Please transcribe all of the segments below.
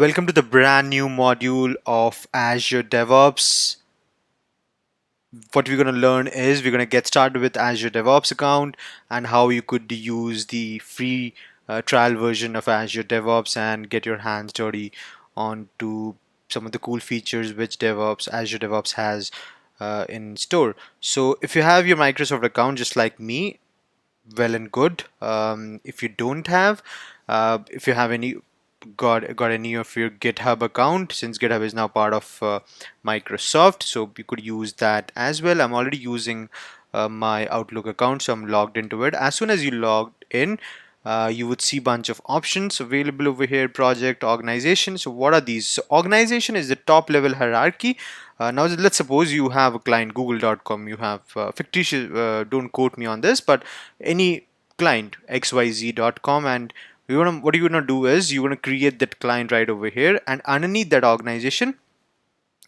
Welcome to the brand new module of Azure DevOps. What we're going to learn is we're going to get started with Azure DevOps account and how you could use the free trial version of Azure DevOps and get your hands dirty onto some of the cool features which Azure DevOps has in store. So if you have your Microsoft account just like me, well and good. If you don't have, if you have any got any of your GitHub account, since GitHub is now part of Microsoft, so you could use that as well. I'm already using my Outlook account, so I'm logged into it. As soon as you logged in, you would see bunch of options available over here: project, organization. So what are these? So organization is the top level hierarchy. Now let's suppose you have a client google.com, you have fictitious, don't quote me on this, but any client xyz.com, and what you're gonna do is you're gonna create that client right over here, and underneath that organization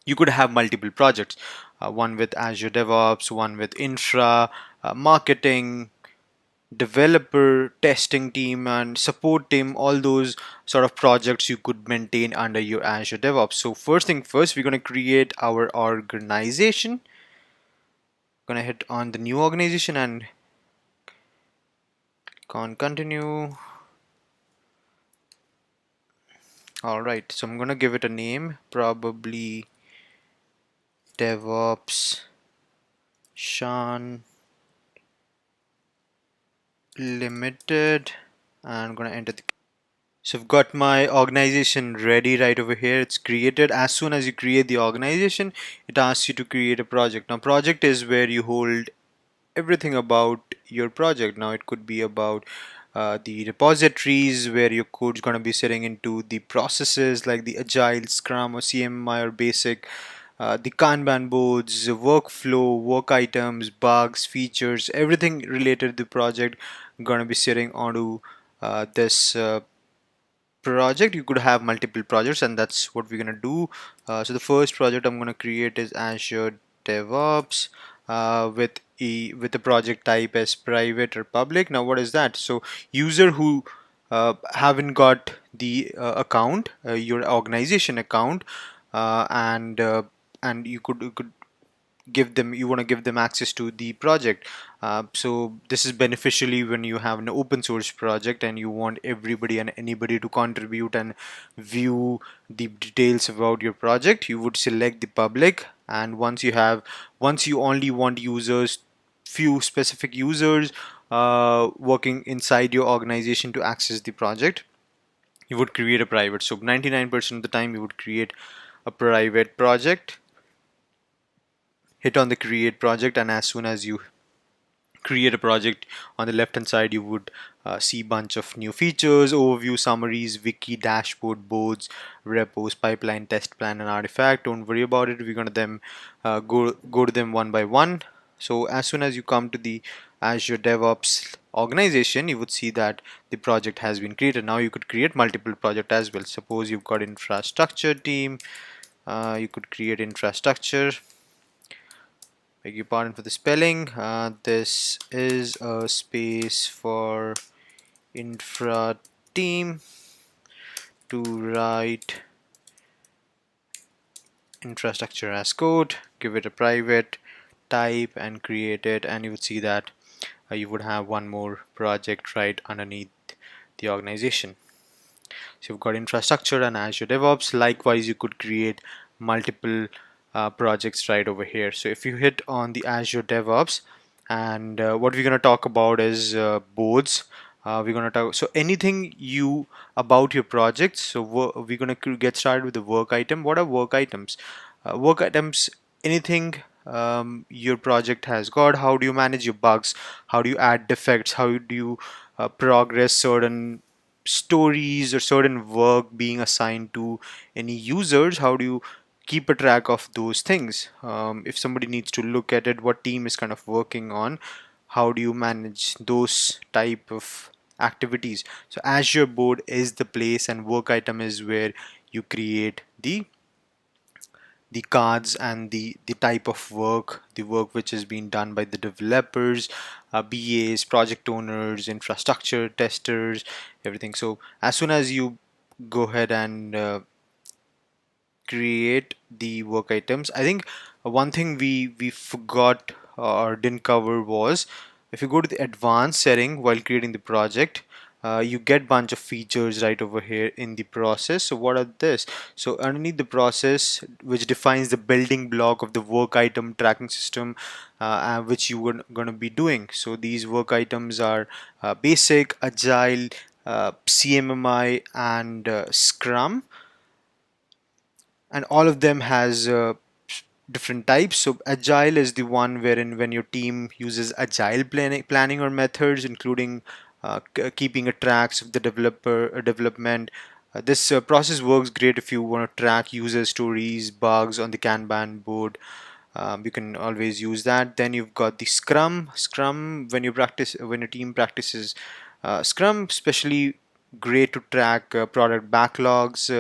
you could have multiple projects, one with Azure DevOps, one with Infra, marketing, developer, testing team, and support team. All those sort of projects you could maintain under your Azure DevOps. So first thing first, we're going to create our organization. Going to hit on the new organization and continue. All right, so I'm going to give it a name, probably DevOps Shan Limited, and I'm going to enter the. So I've got my organization ready right over here. It's created. As soon as you create the organization, it asks you to create a project. Now project is where you hold everything about your project. Now it could be about the repositories where your code's going to be sitting into, the processes like the agile, scrum, or CMI, or basic, the Kanban boards, workflow, work items, bugs, features, everything related to the project going to be sitting onto this project. You could have multiple projects, and that's what we're gonna do. So the first project I'm gonna create is Azure DevOps, with the project type as private or public. Now what is that? So user who haven't got the account, your organization account, and you could give them, you want to give them access to the project. So this is beneficially when you have an open source project and you want everybody and anybody to contribute and view the details about your project. You would select the public, and once you only want users, few specific users working inside your organization to access the project, you would create a private. So 99% of the time you would create a private project, hit on the create project, and as soon as you create a project, on the left hand side you would see bunch of new features, overview, summaries, wiki, dashboard, boards, repos, pipeline, test plan, and artifact. Don't worry about it, we're gonna them go to them one by one. So as soon as you come to the Azure DevOps organization, you would see that the project has been created. Now you could create multiple projects as well. Suppose you've got infrastructure team, you could create infrastructure. Beg your pardon for the spelling. This is a space for infra team to write infrastructure as code. Give it a private type and create it, and you would see that you would have one more project right underneath the organization. So you've got infrastructure and Azure DevOps. Likewise, you could create multiple projects right over here. So if you hit on the Azure DevOps, and what we're going to talk about is boards. We're going to talk so anything you about your project. So we're going to get started with the work item. What are work items? Work items, anything your project has got. How do you manage your bugs? How do you add defects? How do you progress certain stories or certain work being assigned to any users? How do you keep a track of those things? If somebody needs to look at it, what team is kind of working on, how do you manage those type of activities? So Azure board is the place, and work item is where you create the cards and the type of work, the work which is being done by the developers, BAs, project owners, infrastructure testers, everything. So as soon as you go ahead and create the work items. I think one thing we forgot or didn't cover was if you go to the advanced setting while creating the project, you get bunch of features right over here in the process. So what are this? So underneath the process, which defines the building block of the work item tracking system, which you were going to be doing. So these work items are basic, agile, CMMI, and Scrum, and all of them has different types. So agile is the one wherein when your team uses agile planning or methods, including keeping a tracks of the developer development. This process works great if you want to track user stories, bugs on the Kanban board. You can always use that. Then you've got the Scrum when you practice, when your team practices Scrum, especially great to track product backlogs,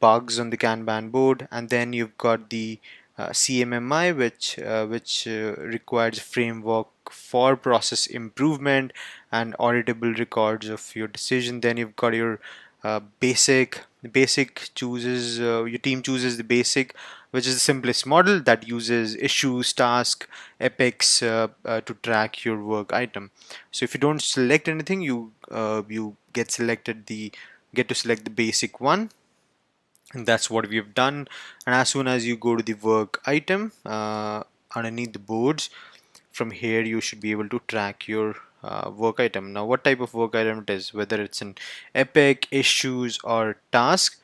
bugs on the Kanban board. And then you've got the CMMI, which requires a framework for process improvement and auditable records of your decision. Then you've got your basic chooses your team chooses the basic, which is the simplest model that uses issues, task, epics to track your work item. So if you don't select anything, you get to select the basic one, and that's what we've done. And as soon as you go to the work item underneath the boards, from here you should be able to track your work item. Now what type of work item it is, whether it's an epic, issues, or task.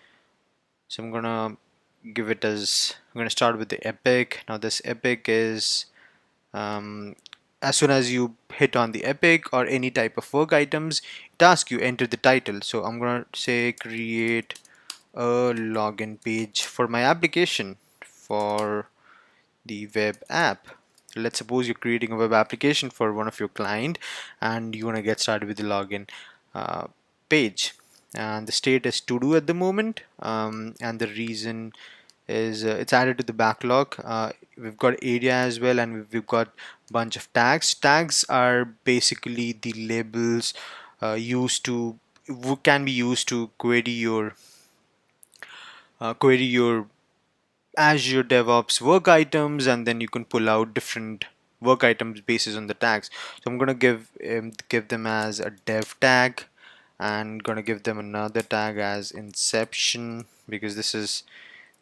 So I'm gonna start with the epic. Now this epic is as soon as you hit on the epic or any type of work items, it asks you enter the title. So I'm gonna say create a login page for my application for the web app. Let's suppose you're creating a web application for one of your client and you want to get started with the login uh, page, and the state is to do at the moment, and the reason is it's added to the backlog. We've got area as well, and we've got bunch of tags are basically the labels used to can be used to query your Azure DevOps work items, and then you can pull out different work items basis on the tags. So I'm gonna give them as a dev tag, and gonna give them another tag as inception, because this is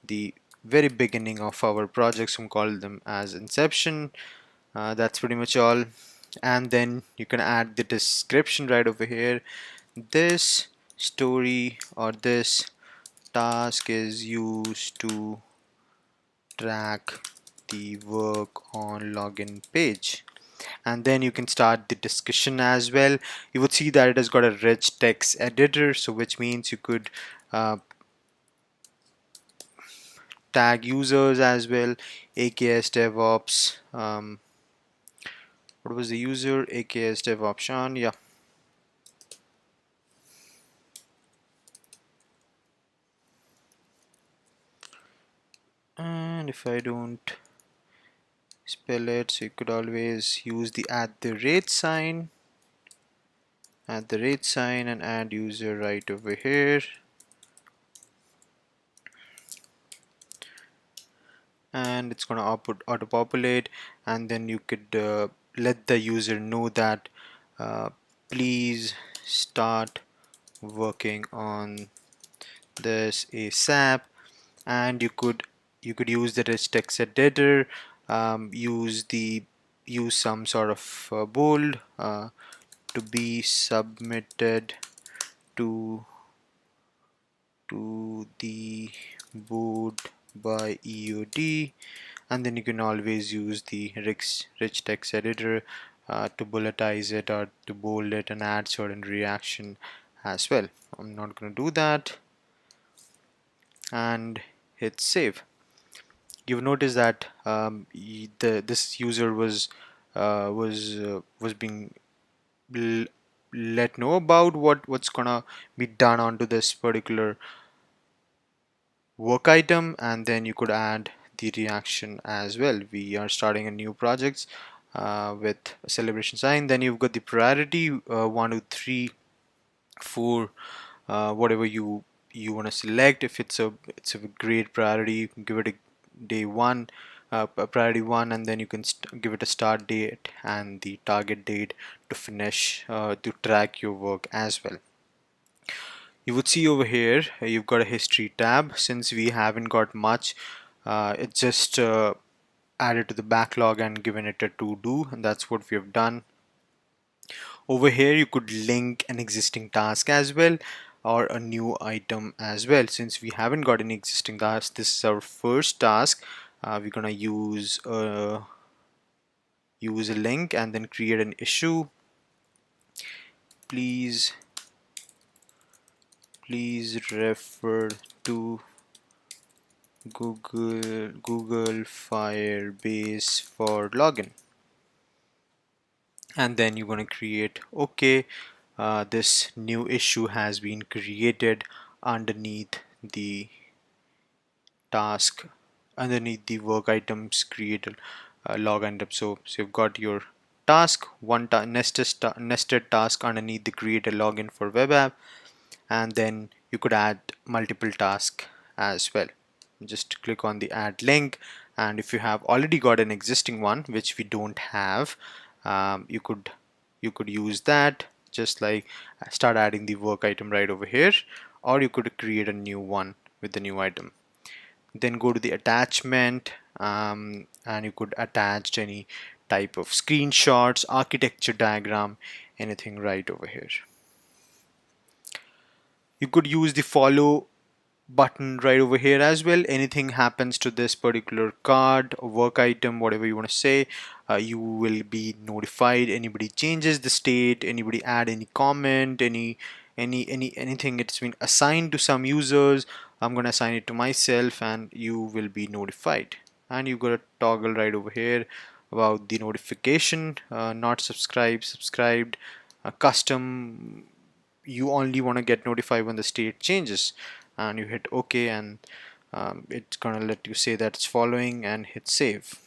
the very beginning of our project, so I'm call them as inception. That's pretty much all. And then you can add the description right over here. This story or this task is used to track the work on login page, and then you can start the discussion as well. You would see that it has got a rich text editor, so which means you could uh, tag users as well. AKS DevOps, what was the user? AKS DevOps Sean, yeah. And if I don't spell it, so you could always use the @sign and add user right over here, and it's gonna auto populate. And then you could let the user know that uh, please start working on this ASAP. And you could use the rich text editor, use some sort of bold to be submitted to the board by EOD. And then you can always use the rich text editor to bulletize it or to bold it and add certain reaction as well. I'm not going to do that, and hit save. You've noticed that this user was being let know about what's gonna be done onto this particular work item, and then you could add the reaction as well. We are starting a new project with a celebration sign. Then you've got the priority 1 2 3 4, whatever you you want to select. If it's a great priority, you can give it a day one, a priority one, and then you can give it a start date and the target date to finish, to track your work as well. You would see over here you've got a history tab. Since we haven't got much, it's just added to the backlog and given it a to do, and that's what we have done. Over here you could link an existing task as well, or a new item as well. Since we haven't got any existing task, this is our first task. We're gonna use a link and then create an issue. Please refer to Google Firebase for login. And then you're going to create OK. This new issue has been created underneath the task, underneath the work items created log item. So you've got your task, one nested task underneath the create a login for web app, and then you could add multiple tasks as well. Just click on the add link, and if you have already got an existing one, which we don't have, you could use that. Just like start adding the work item right over here, or you could create a new one with the new item. Then go to the attachment, and you could attach any type of screenshots, architecture diagram, anything right over here. You could use the follow button right over here as well. Anything happens to this particular card or work item, whatever you want to say, you will be notified. Anybody changes the state, anybody add any comment, anything, it's been assigned to some users, I'm gonna assign it to myself, and you will be notified. And you've got a toggle right over here about the notification, not subscribed, subscribed, custom, you only want to get notified when the state changes, and you hit OK, and it's gonna let you say that it's following, and hit save.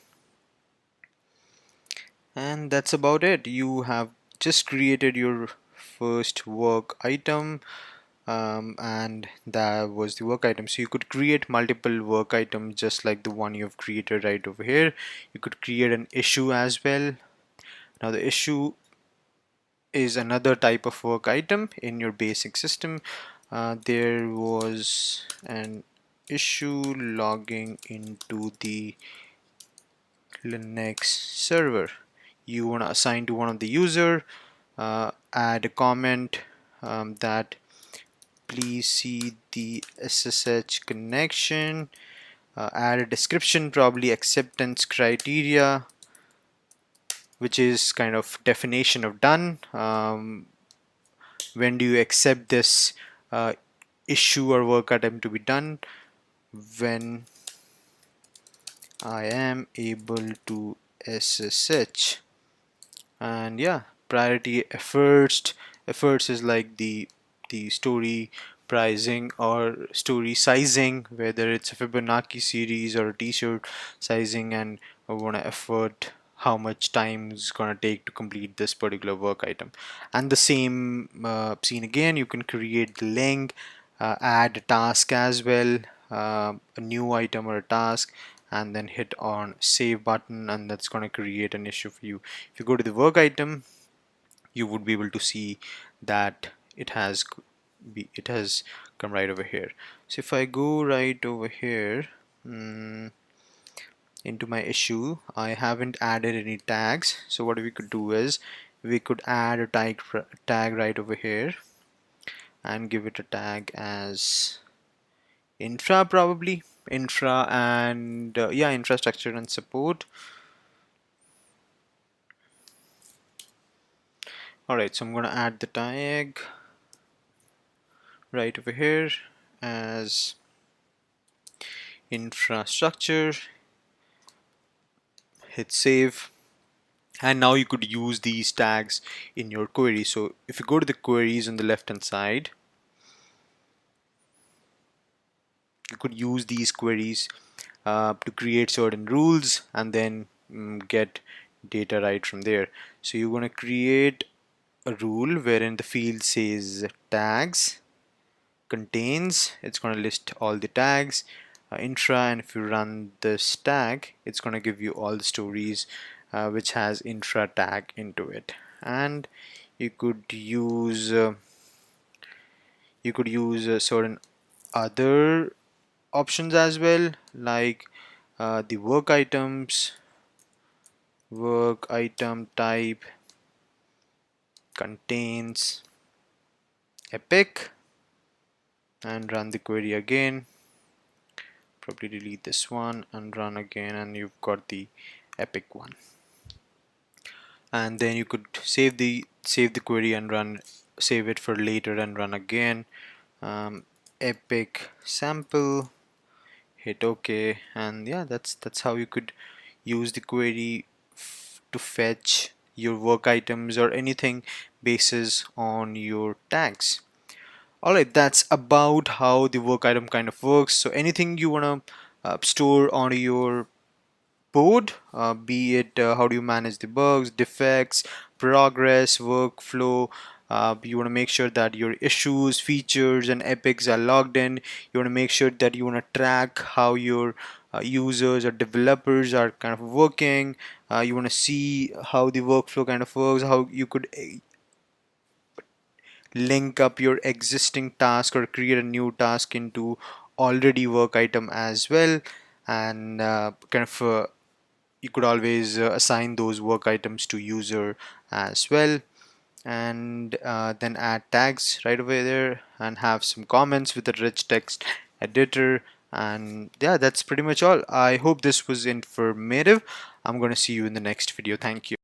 And that's about it. You have just created your first work item, and that was the work item. So you could create multiple work items just like the one you have created right over here. You could create an issue as well. Now the issue is another type of work item in your basic system. There was an issue logging into the Linux server. You want to assign to one of the user, add a comment that please see the SSH connection, add a description, probably acceptance criteria, which is kind of definition of done. When do you accept this issue or work item to be done? When I am able to SSH. And yeah, priority efforts is like the story pricing or story sizing, whether it's a Fibonacci series or a t-shirt sizing, and I want to effort how much time is gonna take to complete this particular work item. And the same scene again, you can create the link, add a task as well, a new item or a task, and then hit on save button, and that's going to create an issue for you. If you go to the work item, you would be able to see that it has come right over here. So if I go right over here into my issue, I haven't added any tags. So what we could do is we could add a tag right over here and give it a tag as infra, probably infra, and yeah, infrastructure and support. Alright, so I'm going to add the tag right over here as infrastructure, hit save, and now you could use these tags in your query. So if you go to the queries on the left hand side, you could use these queries to create certain rules and then get data right from there. So you're going to create a rule wherein the field says tags contains, it's going to list all the tags. Infra, and if you run this tag, it's going to give you all the stories which has infra tag into it. And you could use certain other options as well, like the work item type contains epic, and run the query again. Probably delete this one and run again, and you've got the epic one. And then you could save the query and save it for later and run again. Epic sample, hit OK, and yeah, that's how you could use the query to fetch your work items or anything basis on your tags. Alright, that's about how the work item kind of works. So anything you want to store on your board, be it how do you manage the bugs, defects, progress, workflow. You want to make sure that your issues, features, and epics are logged in. You want to make sure that you want to track how your users or developers are kind of working. You want to see how the workflow kind of works, how you could link up your existing task or create a new task into already work item as well, and you could always assign those work items to user as well, and then add tags right over there and have some comments with a rich text editor. And yeah, that's pretty much all. I hope this was informative. I'm going to see you in the next video. Thank you.